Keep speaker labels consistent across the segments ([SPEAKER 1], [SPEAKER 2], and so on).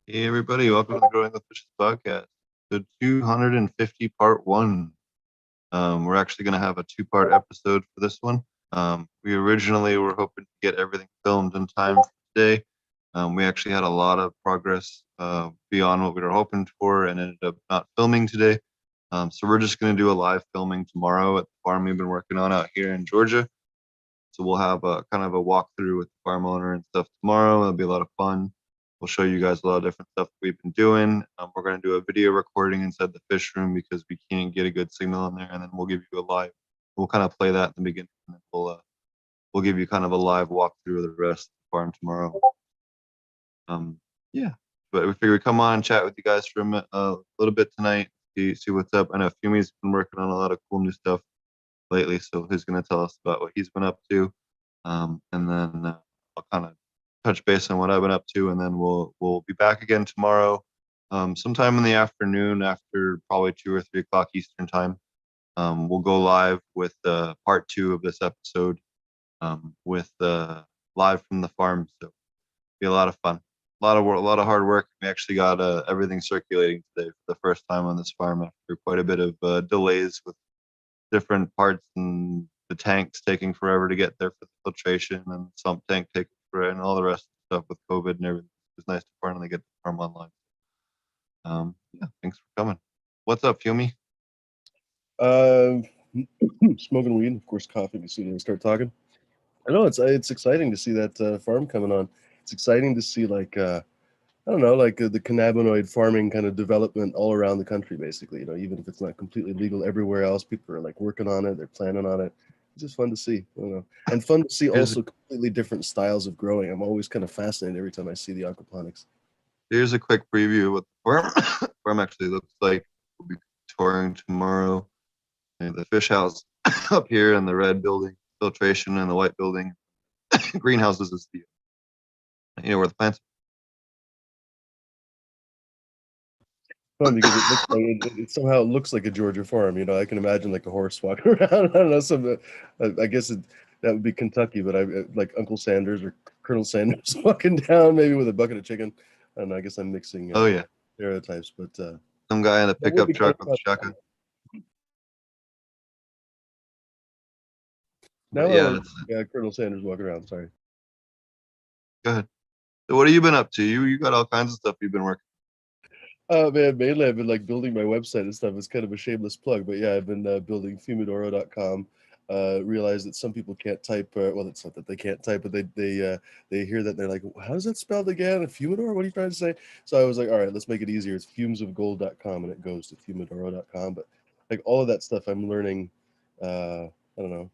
[SPEAKER 1] Hey everybody, welcome to the Growing with Fishes podcast. The 250 part one. We're actually going to have a two-part episode for this one. We originally were hoping to get everything filmed in time for today. We actually had a lot of progress beyond what we were hoping for and ended up not filming today. So we're just going to do a live filming tomorrow at the farm we've been working on out here in Georgia. So we'll have a kind of a walkthrough with the farm owner and stuff tomorrow. It'll be a lot of fun. We'll show you guys a lot of different stuff we've been doing. We're going to do a video recording inside the fish room because we can't get a good signal in there, and then we'll give you a live. We'll kind of play that in the beginning, and then we'll give you kind of a live walkthrough of the rest of the farm tomorrow. Yeah, but we figured we'd come on and chat with you guys for a little bit tonight, see what's up. I know Fumi's been working on a lot of cool new stuff lately, so he's going to tell us about what he's been up to, and then I'll kind of touch base on what I've been up to, and then we'll be back again tomorrow, sometime in the afternoon after probably 2 or 3 o'clock Eastern time. We'll go live with part two of this episode, with live from the farm. So it'll be a lot of fun, a lot of work, a lot of hard work. We actually got everything circulating today for the first time on this farm after quite a bit of delays with different parts and the tanks taking forever to get there for the filtration and sump tank taking forever and all the rest of the stuff with COVID and everything. It was nice to finally get the farm online. Yeah, thanks for coming. What's up, Fumi?
[SPEAKER 2] Uh, Smoking weed, of course, coughing as soon as I start talking. I know it's exciting to see that farm coming on. It's exciting to see I don't know, the cannabinoid farming kind of development all around the country, basically. Even if it's not completely legal everywhere else, people are like working on it, they're planning on it. It's just fun to see, I don't know, and fun to see
[SPEAKER 1] Here's
[SPEAKER 2] also completely different styles of growing. I'm always kind of fascinated every time I see the aquaponics.
[SPEAKER 1] here's a quick preview of what the farm actually looks like. We'll be touring tomorrow. And the fish house up here in the red building, filtration in the white building. Greenhouses is the where the plants.
[SPEAKER 2] Fun because it looks like it somehow looks like a Georgia farm. I can imagine like a horse walking around. I don't know. I guess that would be Kentucky, but I like Uncle Sanders or Colonel Sanders walking down maybe with a bucket of chicken. I don't know. I guess I'm mixing
[SPEAKER 1] Oh yeah,
[SPEAKER 2] stereotypes, but
[SPEAKER 1] some guy in a
[SPEAKER 2] that would
[SPEAKER 1] pickup
[SPEAKER 2] be kind
[SPEAKER 1] truck
[SPEAKER 2] of
[SPEAKER 1] with a
[SPEAKER 2] fun.
[SPEAKER 1] shotgun. But
[SPEAKER 2] Now I
[SPEAKER 1] yeah,
[SPEAKER 2] like
[SPEAKER 1] that's it.
[SPEAKER 2] Colonel Sanders walking around. Sorry.
[SPEAKER 1] Go ahead. So what have you been up to? You got all kinds of stuff you've been working.
[SPEAKER 2] Oh man, mainly I've been like building my website and stuff. It's kind of a shameless plug, but yeah, I've been building Fumidoro.com. Realized that some people can't type. Well, it's not that they can't type, but they hear that and they're like, "How is that spelled again? Fumidor? What are you trying to say?" So I was like, "All right, let's make it easier. It's fumesofgold.com, and it goes to Fumidoro.com." But like all of that stuff, I'm learning. I don't know,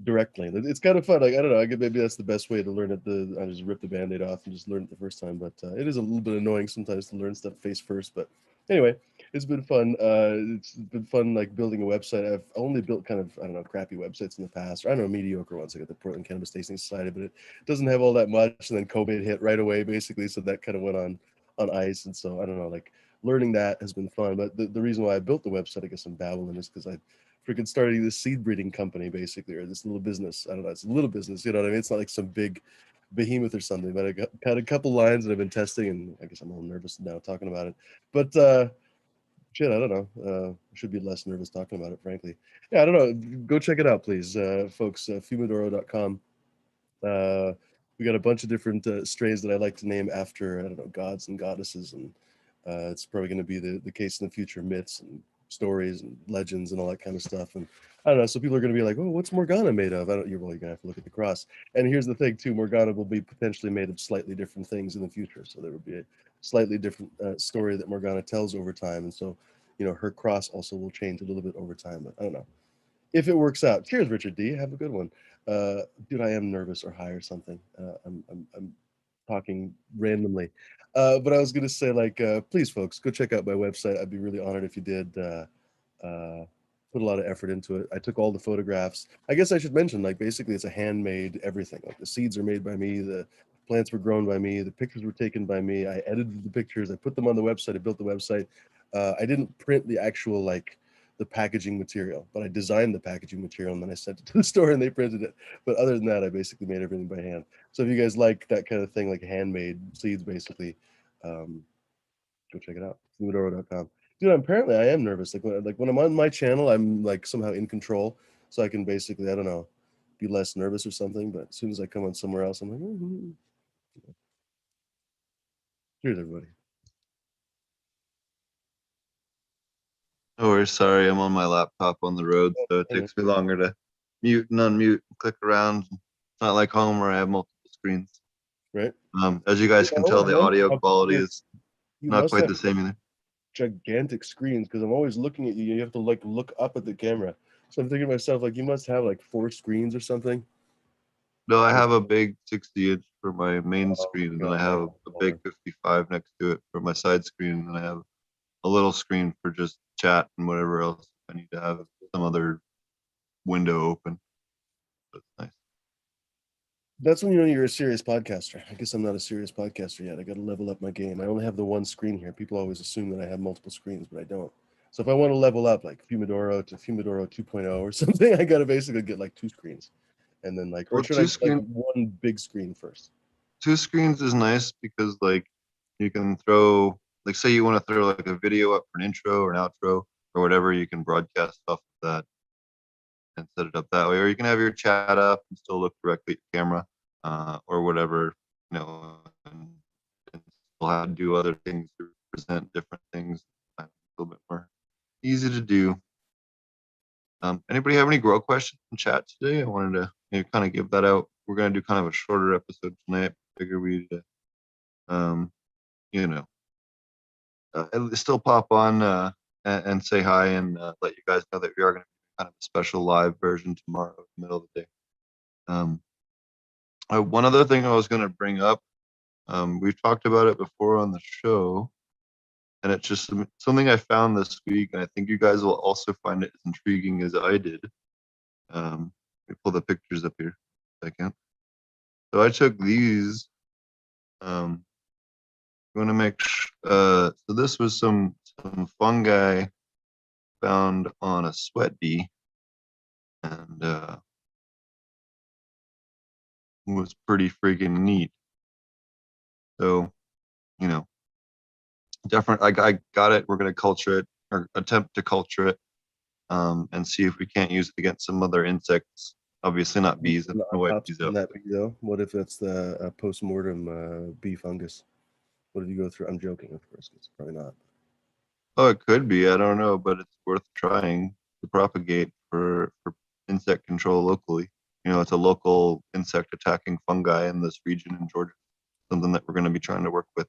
[SPEAKER 2] directly. It's kind of fun. Like I don't know. I guess maybe that's the best way to learn it. I just rip the band-aid off and just learn it the first time. But it is a little bit annoying sometimes to learn stuff face first. But anyway, it's been fun. It's been fun like building a website. I've only built kind of I don't know crappy websites in the past. Or I don't know mediocre ones. I got the Portland Cannabis Society, but it doesn't have all that much. And then COVID hit right away, basically. So that kind of went on ice. And so I don't know. Like learning that has been fun. But the reason why I built the website, I guess I'm babbling, is because I freaking starting this seed breeding company basically, or this little business. I don't know. It's a little business, you know what I mean? It's not like some big behemoth or something, but I got a couple lines that I've been testing, and I guess I'm a little nervous now talking about it. But shit, I don't know. I should be less nervous talking about it, frankly. Yeah, I don't know. Go check it out, please, folks. Fumidoro.com. We got a bunch of different strains that I like to name after, I don't know, gods and goddesses, and it's probably going to be the case in the future, myths and stories and legends and all that kind of stuff. And I don't know, so people are going to be like, "Oh, what's Morgana made of?" I don't. You're really going to have to look at the cross. And here's the thing, too: Morgana will be potentially made of slightly different things in the future. So there will be a slightly different story that Morgana tells over time, and so her cross also will change a little bit over time. But I don't know if it works out. Cheers, Richard D. Have a good one. Dude, I am nervous or high or something. I'm talking randomly. But I was going to say, please, folks, go check out my website. I'd be really honored if you did. Put a lot of effort into it. I took all the photographs. I guess I should mention, like, basically, it's a handmade everything. Like, the seeds are made by me, the plants were grown by me, the pictures were taken by me. I edited the pictures, I put them on the website, I built the website. I didn't print the actual, like, the packaging material, but I designed the packaging material and then I sent it to the store and they printed it. But other than that, I basically made everything by hand. So if you guys like that kind of thing, like handmade seeds, basically, Go check it out. Fumidor.com. Dude, apparently I am nervous. Like when I'm on my channel, I'm like somehow in control, so I can basically, I don't know, be less nervous or something. But as soon as I come on somewhere else, I'm like, cheers, everybody.
[SPEAKER 1] Oh, we're sorry. I'm on my laptop on the road, so it takes me longer to mute and unmute and click around. It's not like home where I have multiple screens.
[SPEAKER 2] Right?
[SPEAKER 1] As you guys can tell, the audio quality is
[SPEAKER 2] You
[SPEAKER 1] not
[SPEAKER 2] must
[SPEAKER 1] quite
[SPEAKER 2] have
[SPEAKER 1] the same either.
[SPEAKER 2] gigantic screens because I'm always looking at you. You have to like look up at the camera. So I'm thinking to myself, like, you must have like 4 screens or something.
[SPEAKER 1] No, I have a big 60-inch for my main
[SPEAKER 2] Oh
[SPEAKER 1] screen, and
[SPEAKER 2] my
[SPEAKER 1] then I have
[SPEAKER 2] God.
[SPEAKER 1] a big 55 next to it for my side screen, and then I have a little screen for just chat and whatever else I need to have some other window open. That's nice.
[SPEAKER 2] That's when you know you're a serious podcaster. I guess I'm not a serious podcaster yet. I got to level up my game. I only have the one screen here. People always assume that I have multiple screens, but I don't. So if I want to level up like Fumidoro to Fumidoro 2.0 or something, I got to basically get like 2 screens. And then like, or
[SPEAKER 1] Well,
[SPEAKER 2] should I get like one big screen first?
[SPEAKER 1] 2 screens is nice because like you can throw, like, say you want to throw like a video up for an intro or an outro or whatever, you can broadcast off of that and set it up that way, or you can have your chat up and still look directly at the camera, or whatever, and still have to do other things to present different things. A little bit more easy to do. Anybody have any grow questions in chat today? I wanted to kind of give that out. We're gonna do kind of a shorter episode tonight. Figure we'd um, you know still pop on and say hi and let you guys know that we are going to do kind of a special live version tomorrow in the middle of the day. Um, one other thing I was going to bring up, we've talked about it before on the show, and it's just something I found this week, and I think you guys will also find it as intriguing as I did. Let me pull the pictures up here a second. So I took these. You want to make so this was some fungi found on a sweat bee, and was pretty freaking neat. So, you know, different. I got it. We're gonna culture it or attempt to culture it, and see if we can't use it against some other insects. Obviously, not bees.
[SPEAKER 2] An
[SPEAKER 1] No white
[SPEAKER 2] autopsy
[SPEAKER 1] bees
[SPEAKER 2] on
[SPEAKER 1] out.
[SPEAKER 2] that bee, though. What if it's the post-mortem bee fungus? What did you go through? I'm joking, of course. It's probably not.
[SPEAKER 1] Oh, it could be. I don't know, but it's worth trying to propagate for insect control locally. It's a local insect attacking fungi in this region in Georgia. Something that we're going to be trying to work with.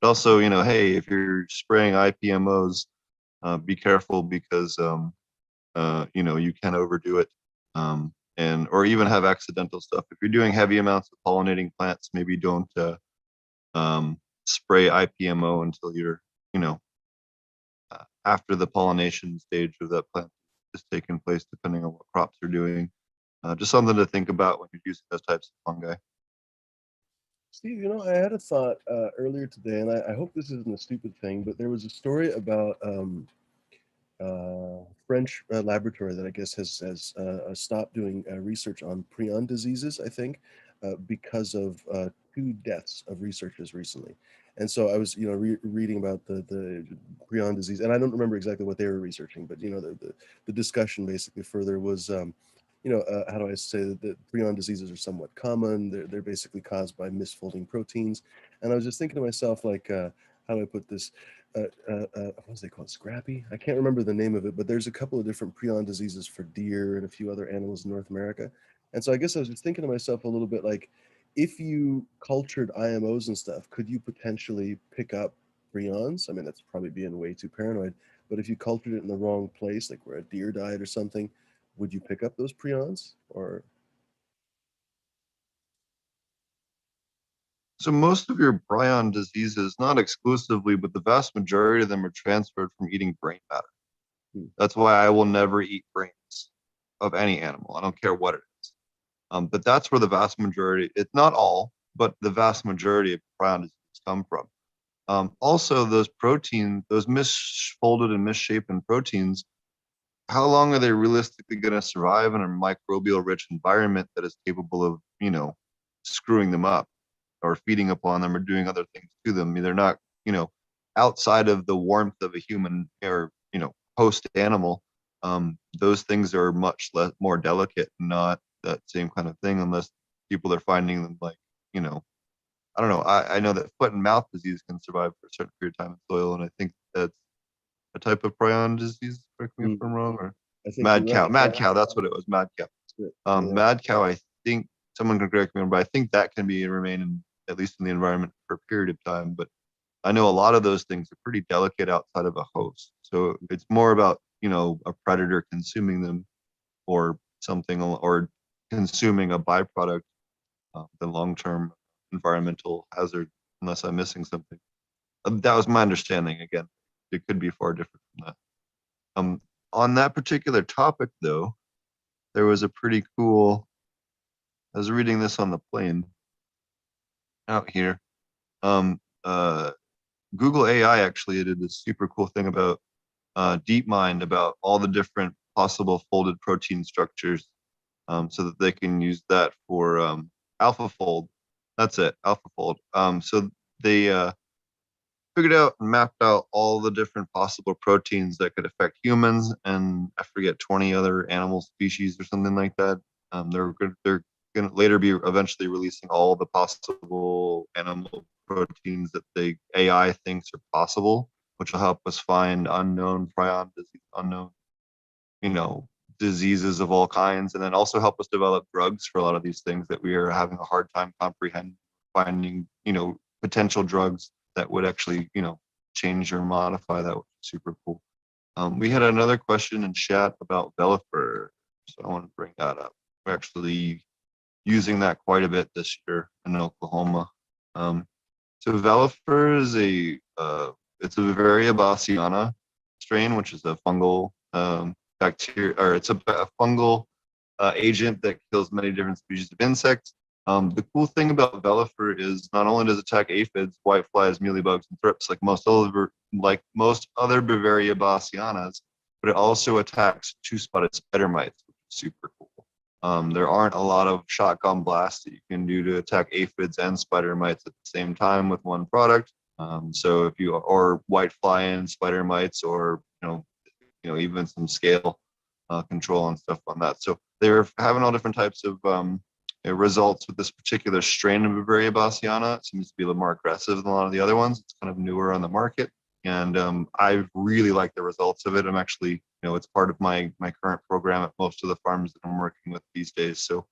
[SPEAKER 1] But also, hey, if you're spraying IPMOs, be careful because you can overdo it, and or even have accidental stuff. If you're doing heavy amounts of pollinating plants, maybe don't spray IPMO until you're you know after the pollination stage of that plant is taking place, depending on what crops are doing. Just something to think about when you're using those types of fungi.
[SPEAKER 2] Steve, I had a thought earlier today, and I hope this isn't a stupid thing, but there was a story about French laboratory that I guess has stopped doing research on prion diseases, I think, because of 2 deaths of researchers recently. And so I was, reading about the prion disease, and I don't remember exactly what they were researching, but the discussion basically further was, how do I say that prion diseases are somewhat common. They're basically caused by misfolding proteins, and I was just thinking to myself, like, how do I put this? What was they called? Scrappy? I can't remember the name of it, but there's a couple of different prion diseases for deer and a few other animals in North America. And so I guess I was just thinking to myself a little bit like, if you cultured IMOs and stuff, could you potentially pick up prions? I mean, that's probably being way too paranoid, but if you cultured it in the wrong place, like where a deer died or something, would you pick up those prions? Or
[SPEAKER 1] So most of your prion diseases, not exclusively, but the vast majority of them are transferred from eating brain matter.
[SPEAKER 2] Hmm.
[SPEAKER 1] That's why I will never eat brains of any animal. I don't care what it is. But that's where the vast majority, it's not all, but the vast majority of prion diseases come from. Also, those proteins, those misfolded and misshapen proteins, how long are they realistically going to survive in a microbial rich environment that is capable of, screwing them up or feeding upon them or doing other things to them? They're not, outside of the warmth of a human or host animal, those things are much more delicate, not that same kind of thing, unless people are finding them like, I don't know. I know that foot and mouth disease can survive for a certain period of time in soil, and I think that's a type of prion disease. Correct me if
[SPEAKER 2] Mm,
[SPEAKER 1] I'm wrong. Or
[SPEAKER 2] I think you're
[SPEAKER 1] mad cow.
[SPEAKER 2] right.
[SPEAKER 1] Mad cow. That's what it was. Mad cow.
[SPEAKER 2] Yeah.
[SPEAKER 1] Mad cow. I think someone can correct me, but I think that can remain in, at least in the environment for a period of time. But I know a lot of those things are pretty delicate outside of a host. So it's more about a predator consuming them or something, or consuming a byproduct than long-term environmental hazard, unless I'm missing something. That was my understanding. Again, it could be far different from that. On that particular topic, though, there was a pretty cool. I was reading this on the plane out here. Um, uh, Google AI actually did this super cool thing about DeepMind, about all the different possible folded protein structures, so that they can use that for AlphaFold. That's it, AlphaFold. So they figured out and mapped out all the different possible proteins that could affect humans, and I forget 20 other animal species or something like that. They're going to later be eventually releasing all the possible animal proteins that the AI thinks are possible, which will help us find unknown prion disease, unknown, you know, diseases of all kinds, and then also help us develop drugs for a lot of these things that we are having a hard time comprehending, finding, potential drugs that would actually, change or modify that, which is super cool. We had another question in chat about Velifer, so I want to bring that up. We're actually using that quite a bit this year in Oklahoma. So Velifer is it's a Bavaria bassiana strain, which is a fungal bacteria, or it's a fungal agent that kills many different species of insects. The cool thing about Velifer is not only does it attack aphids, whiteflies, mealybugs, and thrips like most other Bavaria bassianas, but it also attacks two-spotted spider mites, which is super cool. There aren't a lot of shotgun blasts that you can do to attack aphids and spider mites at the same time with one product. So if you, or whitefly and spider mites, or even some scale control and stuff on that. So they're having all different types of results with this particular strain of Bavaria bassiana. It seems to be a little more aggressive than a lot of the other ones. It's kind of newer on the market, and I really like the results of it. I'm actually, it's part of my current program at most of the farms that I'm working with these days. So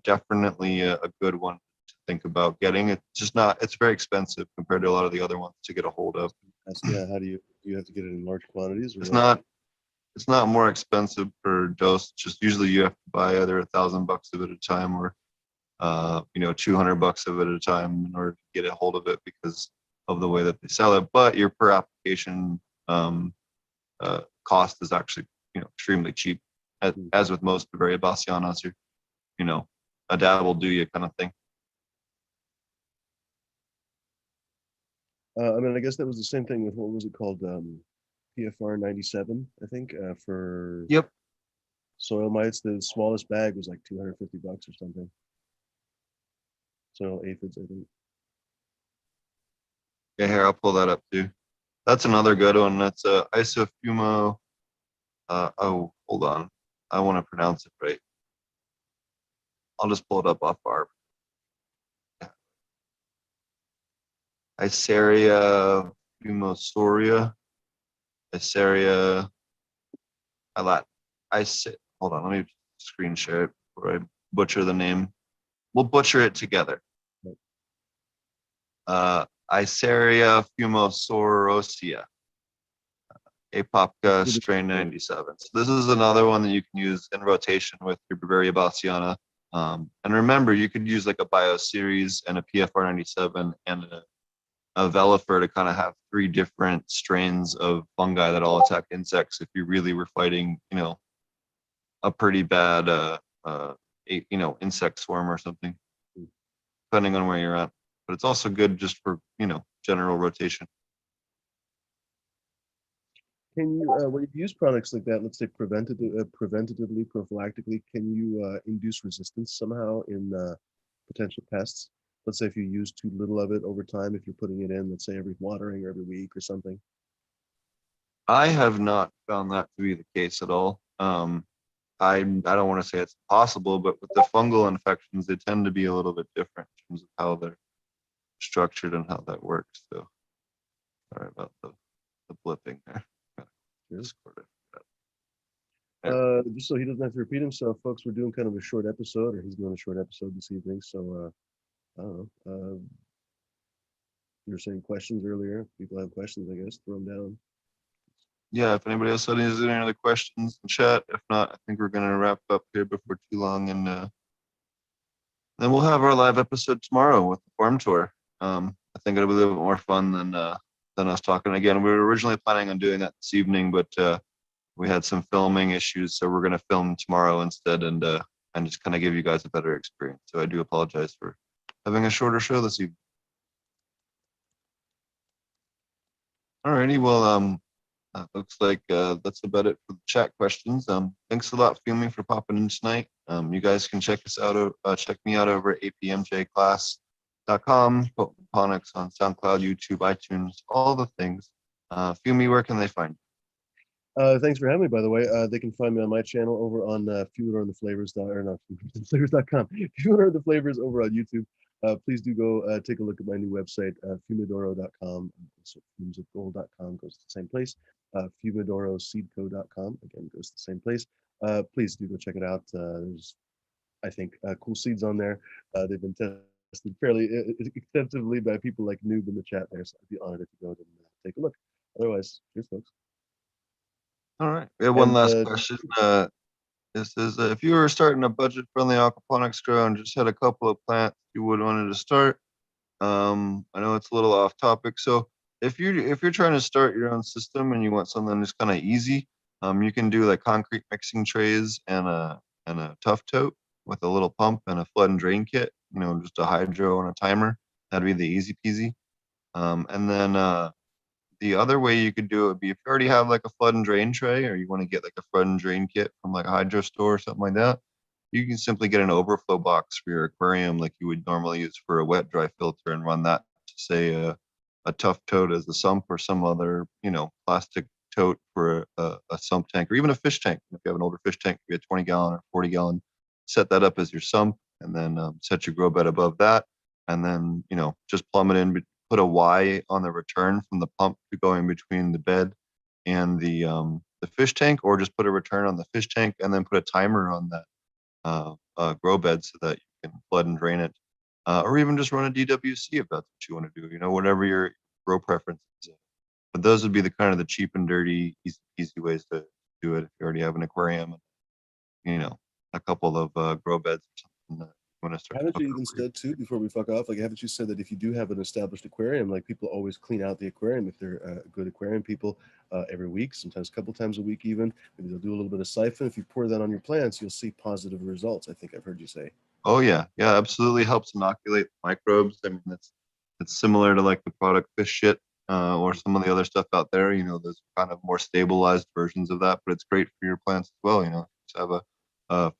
[SPEAKER 1] definitely a good one to think about getting. It's just not, it's very expensive compared to a lot of the other ones to get a hold of.
[SPEAKER 2] Yeah. How do you have to get it in large quantities? Or
[SPEAKER 1] It's
[SPEAKER 2] what?
[SPEAKER 1] not it's not more expensive per dose. Just usually you have to buy either $1,000 of it at a time, or $200 of it at a time in order to get a hold of it, because of the way that they sell it. But your per application cost is actually extremely cheap, as with most Bavaria bassianas. A dab will do you kind of thing.
[SPEAKER 2] I mean, I guess that was the same thing with, what was it called? PFR 97, I think, for
[SPEAKER 1] Yep.
[SPEAKER 2] soil mites. The smallest bag was like $250 or something. Soil aphids, I think.
[SPEAKER 1] Yeah, here, I'll pull that up too. That's another good one. That's isofumo. Oh, hold on. I want to pronounce it right. I'll just pull it up off our Isaria fumosoria. Isaria. Hold on, let me screen share it before I butcher the name. We'll butcher it together. Isaria fumosorosia. Apopka strain 97. So this is another one that you can use in rotation with your Bavaria bassiana. And remember, you could use like a bioseries and a PFR 97 and a Velifer to kind of have three different strains of fungi that all attack insects if you really were fighting, a pretty bad, insect swarm or something, depending on where you're at. But it's also good just for, general rotation.
[SPEAKER 2] Can you, when you use products like that, let's say preventatively, prophylactically, can you induce resistance somehow in potential pests? let's say if you use too little of it over time, if you're putting it in, let's say every watering or every week or something?
[SPEAKER 1] I have not found that to be the case at all. I don't want to say it's possible, but with the fungal infections, they tend to be a little bit different in terms of how they're structured and how that works. So sorry about the blipping there.
[SPEAKER 2] Sure.
[SPEAKER 1] Discord, I forgot.
[SPEAKER 2] Just so he doesn't have to repeat himself, folks, we're doing kind of a short episode, or he's doing a short episode this evening. So I don't know. You were saying questions earlier. If people have questions, I guess, throw them down.
[SPEAKER 1] Yeah, if anybody else has any other questions in chat, if not, I think we're gonna wrap up here before too long, and then we'll have our live episode tomorrow with the farm tour. I think it'll be a little bit more fun than us talking again. We were originally planning on doing that this evening, but we had some filming issues, so we're gonna film tomorrow instead, and just kind of give you guys a better experience. So I do apologize for having a shorter show this evening. Alrighty, well, looks like that's about it for the chat questions. Thanks a lot, Fumi, for popping in tonight. You guys can check us out. Check me out over at apmjclass.com, Phonics on SoundCloud, YouTube, iTunes, all the things. Fumi, where can they find you?
[SPEAKER 2] Thanks for having me, by the way. They can find me on my channel over on Fumidor and the Flavors, or not Flavors.com. Fumidor and the Flavors over on YouTube. Please do go take a look at my new website, fumidoro.com. So fumesofgold.com goes to the same place. Fumidoroseedco.com again goes to the same place. Please do go check it out. There's, I think, cool seeds on there. They've been tested fairly extensively by people like Noob in the chat there, so I'd be honored if you go and take a look. Otherwise, cheers, folks.
[SPEAKER 1] All right. We have one
[SPEAKER 2] And
[SPEAKER 1] last question. This is if you were starting a budget-friendly aquaponics grow and just had a couple of plants you would wanted to start. I know it's a little off topic. So if you're trying to start your own system and you want something that's kind of easy, you can do like concrete mixing trays and a tough tote with a little pump and a flood and drain kit. You know, just a hydro and a timer. That'd be the easy peasy. And then the other way you could do it would be if you already have like a flood and drain tray, or you want to get like a flood and drain kit from like a hydro store or something like that. You can simply get an overflow box for your aquarium like you would normally use for a wet dry filter and run that to say a tough tote as a sump, or some other, you know, plastic tote for a sump tank, or even a fish tank. If you have an older fish tank, maybe a 20 gallon or 40 gallon, set that up as your sump, and then set your grow bed above that, and then, you know, just plumb it in, put a Y on the return from the pump to go in between the bed and the fish tank, or just put a return on the fish tank and then put a timer on that grow bed so that you can flood and drain it, or even just run a DWC if that's what you want to do. You know, whatever your grow preference is. But those would be the kind of the cheap and dirty, easy ways to do it if you already have an aquarium, and, you know, a couple of grow beds or something that you want to start.
[SPEAKER 2] haven't you even said too, before we fuck off, like haven't you said that if you do have an established aquarium, like people always clean out the aquarium if they're good aquarium people every week, sometimes a couple times a week even. Maybe they'll do a little bit of siphon. If you pour that on your plants, you'll see positive results. I think I've heard you say.
[SPEAKER 1] Oh yeah, yeah, absolutely helps inoculate microbes. I mean, it's similar to like the product fish shit, or some of the other stuff out there. You know, there's kind of more stabilized versions of that, but it's great for your plants as well. You know, just have a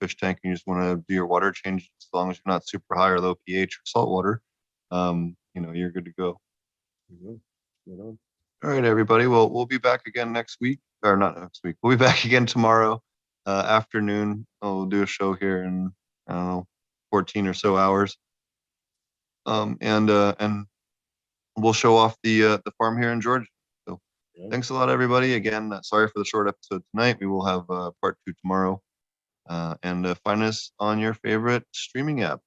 [SPEAKER 1] fish tank and you just want to do your water change, as long as you're not super high or low pH or salt water, you know, you're good to go.
[SPEAKER 2] Right on.
[SPEAKER 1] All right, everybody. Well, we'll be back again next week, or not next week. We'll be back again tomorrow afternoon. We'll do a show here in, I don't know, 14 or so hours. And we'll show off the farm here in Georgia. So thanks a lot, everybody. Again, sorry for the short episode tonight. We will have part 2 tomorrow. And find us on your favorite streaming app.